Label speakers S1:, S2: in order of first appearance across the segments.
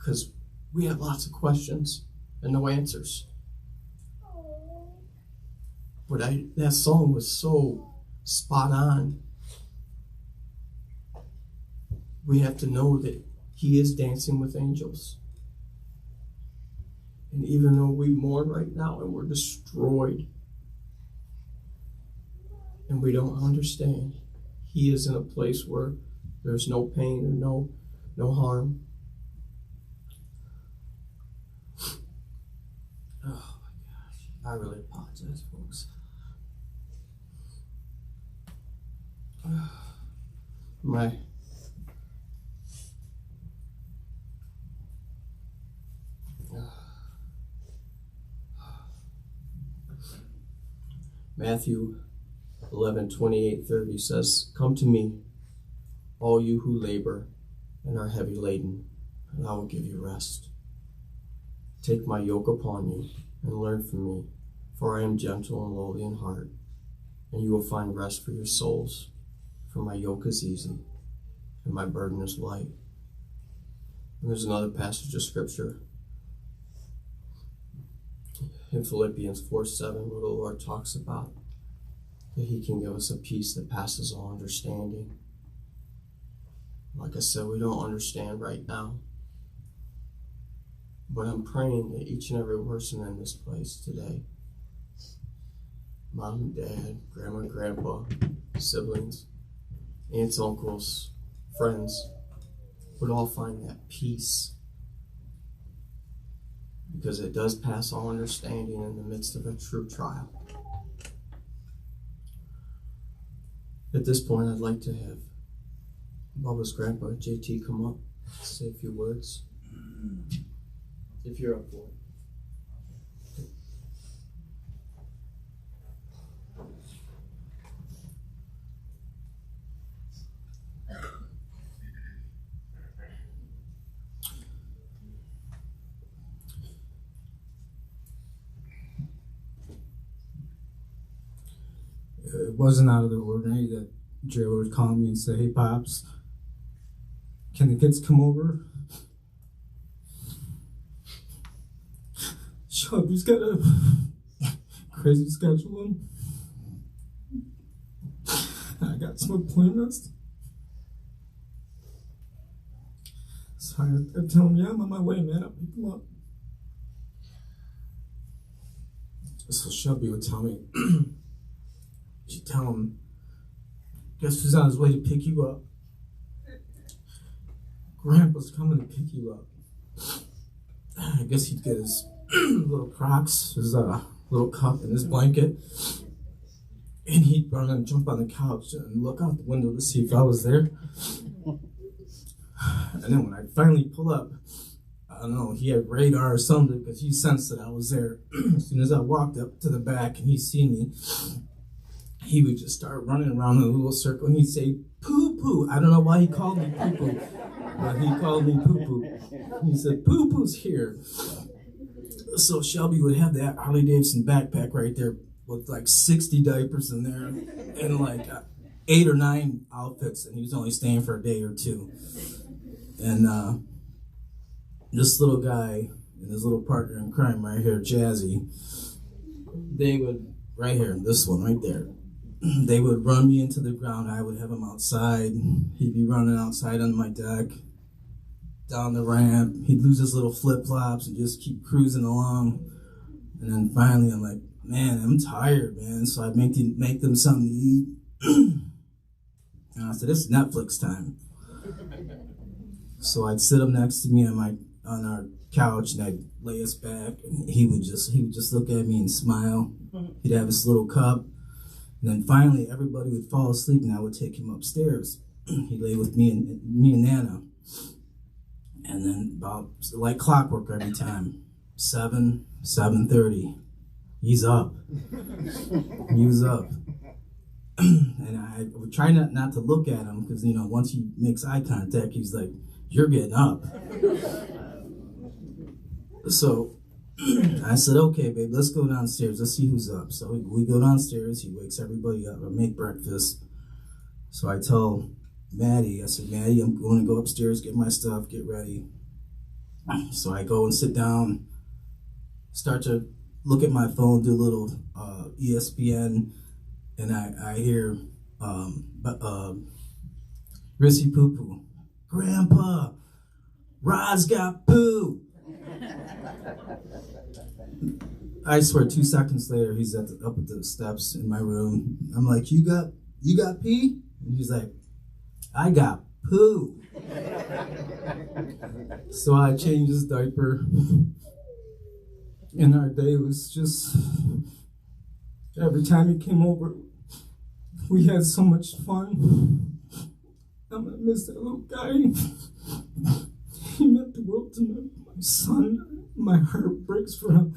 S1: because we have lots of questions and no answers. But that song was so spot on. We have to know that he is dancing with angels. And even though we mourn right now and we're destroyed and we don't understand, he is in a place where there's no pain or no harm. Oh my gosh. I really apologize, folks. Matthew 11:28-30 says, "Come to me, all you who labor and are heavy laden, and I will give you rest. Take my yoke upon you and learn from me, for I am gentle and lowly in heart, and you will find rest for your souls. For my yoke is easy and my burden is light." And there's another passage of scripture in Philippians 4:7 where the Lord talks about that he can give us a peace that passes all understanding. Like I said, we don't understand right now. But I'm praying that each and every person in this place today, mom and dad, grandma and grandpa, siblings, aunts, uncles, friends, would all find that peace. Because it does pass all understanding in the midst of a true trial. At this point, I'd like to have Bubba's grandpa, JT, come up, say a few words. If you're up for it.
S2: It wasn't out of the ordinary that Jared would call me and say, "Hey, Pops, can the kids come over? Shelby's got a crazy schedule. I got some appointments." So I tell him, "Yeah, I'm on my way, man. I'll pick him up." So Shelby would tell me, she'd tell him, "Guess who's on his way to pick you up? Grandpa's coming to pick you up." I guess he'd get his little Crocs, his little cup and his blanket, and he'd run and jump on the couch and look out the window to see if I was there. And then when I finally pull up, I don't know, he had radar or something because he sensed that I was there. As soon as I walked up to the back and he seen me, he would just start running around in a little circle and he'd say, "Poo poo." I don't know why he called me poo poo, but he called me poo poo. He said, "Poo poo's here." So Shelby would have that Harley Davidson backpack right there with like 60 diapers in there and like 8 or 9 outfits, and he was only staying for a day or two. And this little guy and his little partner in crime right here, Jazzy, they would, right here, this one right there, they would run me into the ground. I would have him outside. He'd be running outside on my deck, down the ramp. He'd lose his little flip-flops and just keep cruising along. And then finally I'm like, "Man, I'm tired, man." So I'd make them something to eat. And I said, "It's Netflix time." So I'd sit him next to me on our couch and I'd lay us back, and he would just look at me and smile. He'd have his little cup. And then finally everybody would fall asleep and I would take him upstairs. He'd lay with me and Nana. And then about like clockwork every time, 7:30, he's up. He was up. And I would try not to look at him because, once he makes eye contact, he's like, "You're getting up." So I said, "Okay, babe, let's go downstairs. Let's see who's up." So we go downstairs. He wakes everybody up. I make breakfast. So I tell Maddie, I said, "Maddie, I'm going to go upstairs, get my stuff, get ready." So I go and sit down, start to look at my phone, do a little ESPN, and I hear Rissy Poo Poo, Grandpa, Rod's got poo. I swear, 2 seconds later, he's up at the steps in my room. I'm like, you got pee? And he's like, I got poo. So I changed his diaper, and our day was just, every time he came over, we had so much fun. I'm gonna miss that little guy. He meant the world to me. My son, my heart breaks for him.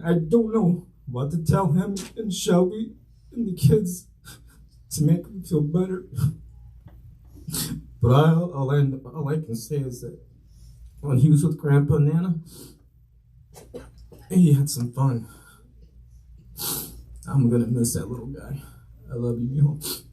S2: I don't know what to tell him and Shelby and the kids to make them feel better. But all I can say is that when he was with Grandpa and Nana, he had some fun. I'm gonna miss that little guy. I love you, Mijo.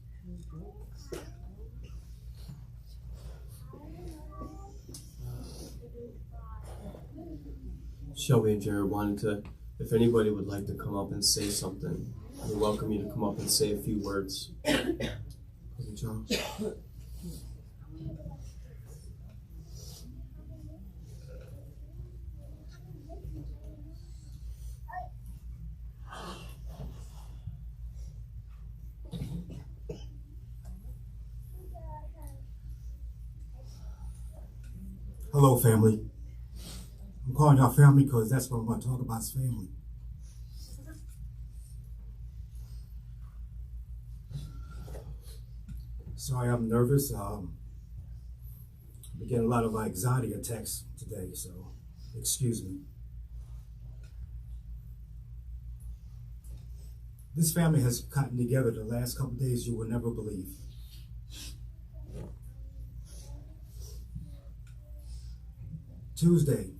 S1: Shelby and Jared wanted to, if anybody would like to come up and say something, we welcome you to come up and say a few words. Cousin Charles.
S3: Hello, family. I'm calling y'all family because that's what I'm going to talk about is family. Sorry, I'm nervous. I'm getting a lot of anxiety attacks today, so excuse me. This family has gotten together the last couple of days you will never believe. Tuesday,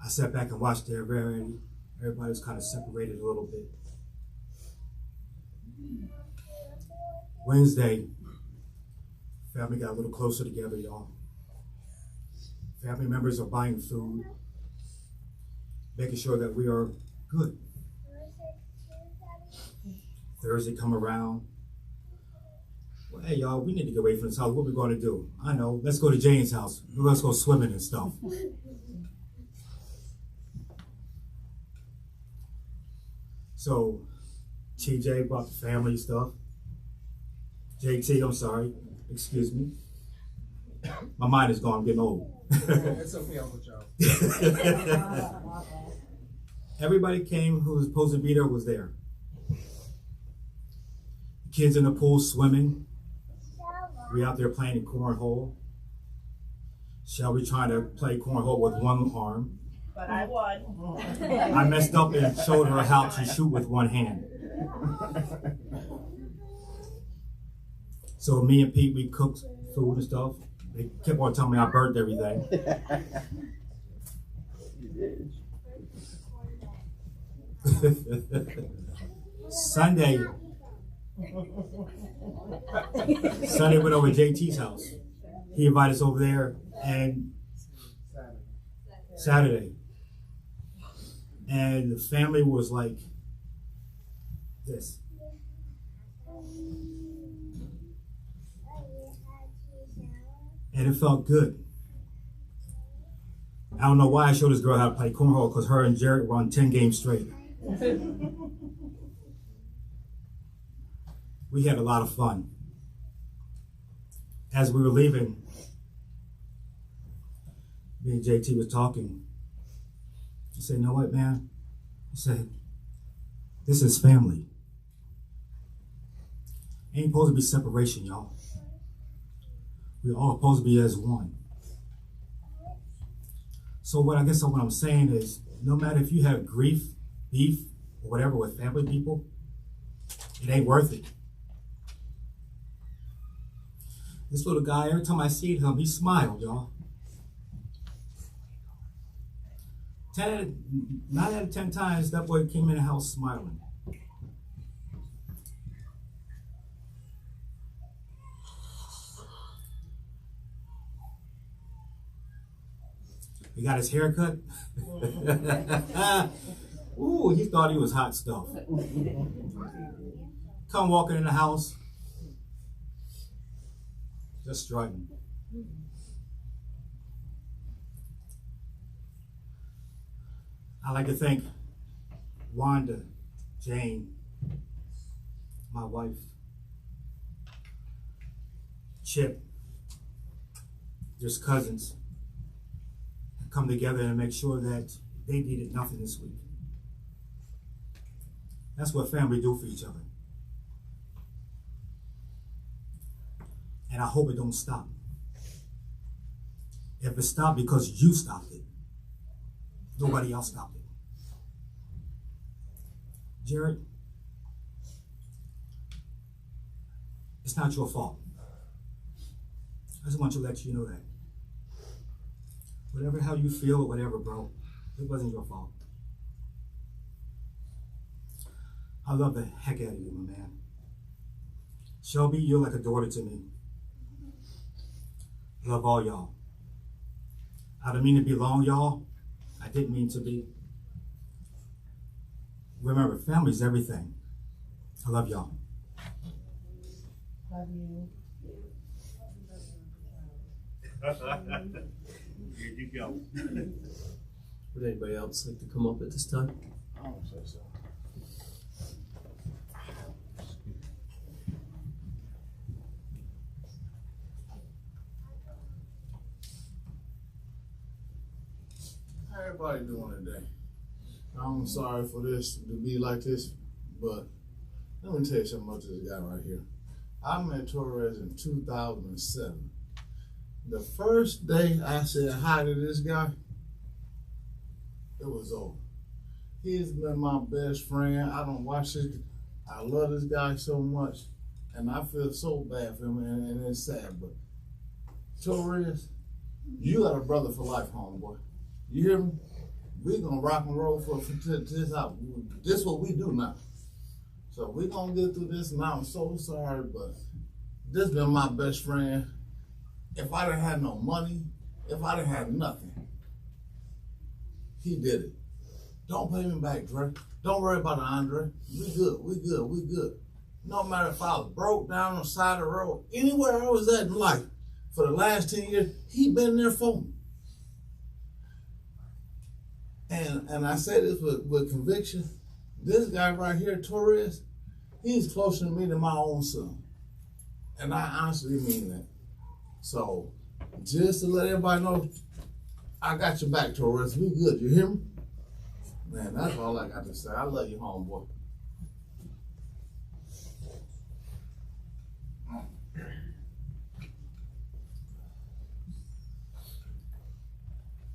S3: I sat back and watched everybody was kind of separated a little bit. Wednesday, family got a little closer together, y'all. Family members are buying food, making sure that we are good. Thursday come around. Well, hey, y'all, we need to get away from this house. What are we going to do? I know, let's go to Jane's house. Let's go swimming and stuff. So, TJ brought the family stuff. JT, I'm sorry. Excuse me. My mind is gone. I'm getting old.
S4: It's okay, Uncle Charles.
S3: Everybody came who was supposed to be there was there. The kids in the pool swimming. We out there playing cornhole. Shelby trying to play cornhole with one arm.
S5: But I won.
S3: I messed up and showed her how to shoot with one hand. So me and Pete, we cooked food and stuff. They kept on telling me I burnt everything. Sunday went over to JT's house. He invited us over there, and Saturday. And the family was like this. And it felt good. I don't know why I showed this girl how to play cornhole, because her and Jared were on 10 games straight. We had a lot of fun. As we were leaving, me and JT was talking. He said, you know what, man? He said, this is family. Ain't supposed to be separation, y'all. We're all supposed to be as one. So what I'm saying is, no matter if you have grief, beef, or whatever with family people, it ain't worth it. This little guy, every time I see him, he smiled, y'all. 9 out of 10 times, that boy came in the house smiling. He got his hair cut. Ooh, he thought he was hot stuff. Come walking in the house, just strutting. I like to thank Wanda, Jane, my wife, Chip, just cousins, come together and make sure that they needed nothing this week. That's what family do for each other. And I hope it don't stop. If it stopped because you stopped it, nobody else stopped it. Jared, it's not your fault. I just want to let you know that. Whatever how you feel or whatever, bro, it wasn't your fault. I love the heck out of you, my man. Shelby, you're like a daughter to me. Love all y'all. I didn't mean to be long, y'all. I didn't mean to be. Remember, family's everything. I love y'all.
S5: Love you.
S3: Here you go.
S1: Would anybody else like to come up at this time?
S4: I don't say so. How everybody doing today? I'm sorry for this to be like this, but let me tell you something about this guy right here. I met Torres in 2007. The first day I said hi to this guy, it was over. He's been my best friend. I don't watch this. I love this guy so much, and I feel so bad for him, and it's sad. But Torres, you got a brother for life, homeboy. You hear me? We gonna rock and roll for this out. This what we do now. So we gonna get through this, and I'm so sorry, but this been my best friend. If I didn't have no money, if I didn't have nothing, he did it. Don't pay me back, Dre. Don't worry about it, Andre. We good, we good, we good. No matter if I was broke down on the side of the road, anywhere I was at in life, for the last 10 years, he been there for me. And I say this with conviction. This guy right here, Torres, he's closer to me than my own son. And I honestly mean that. So, just to let everybody know, I got your back, Torres. We good, you hear me? Man, that's all I got to say. I love you, homeboy.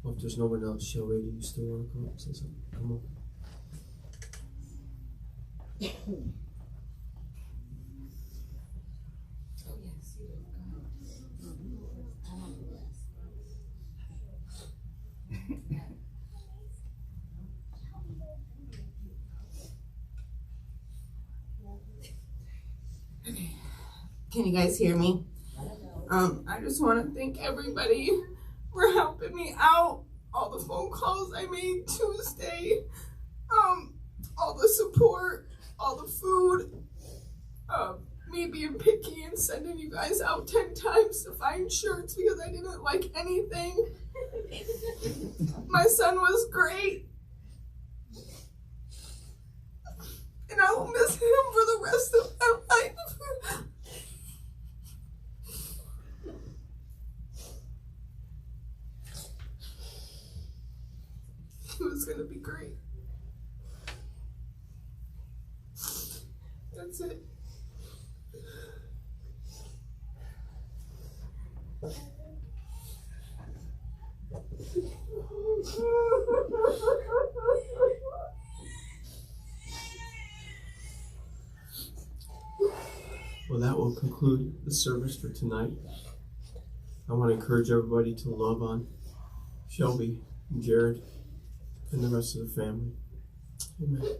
S1: Well, if there's no one else, Shelby, do you still want to come up and say something? Come on.
S6: Can you guys hear me? I just want to thank everybody for helping me out. All the phone calls I made Tuesday, all the support, all the food, me being picky and sending you guys out 10 times to find shirts because I didn't like anything. My son was great. And I will miss him for the rest of my life. He was gonna be great. That's it.
S1: Well, that will conclude the service for tonight. I want to encourage everybody to love on Shelby and Jared and the rest of the family. Amen.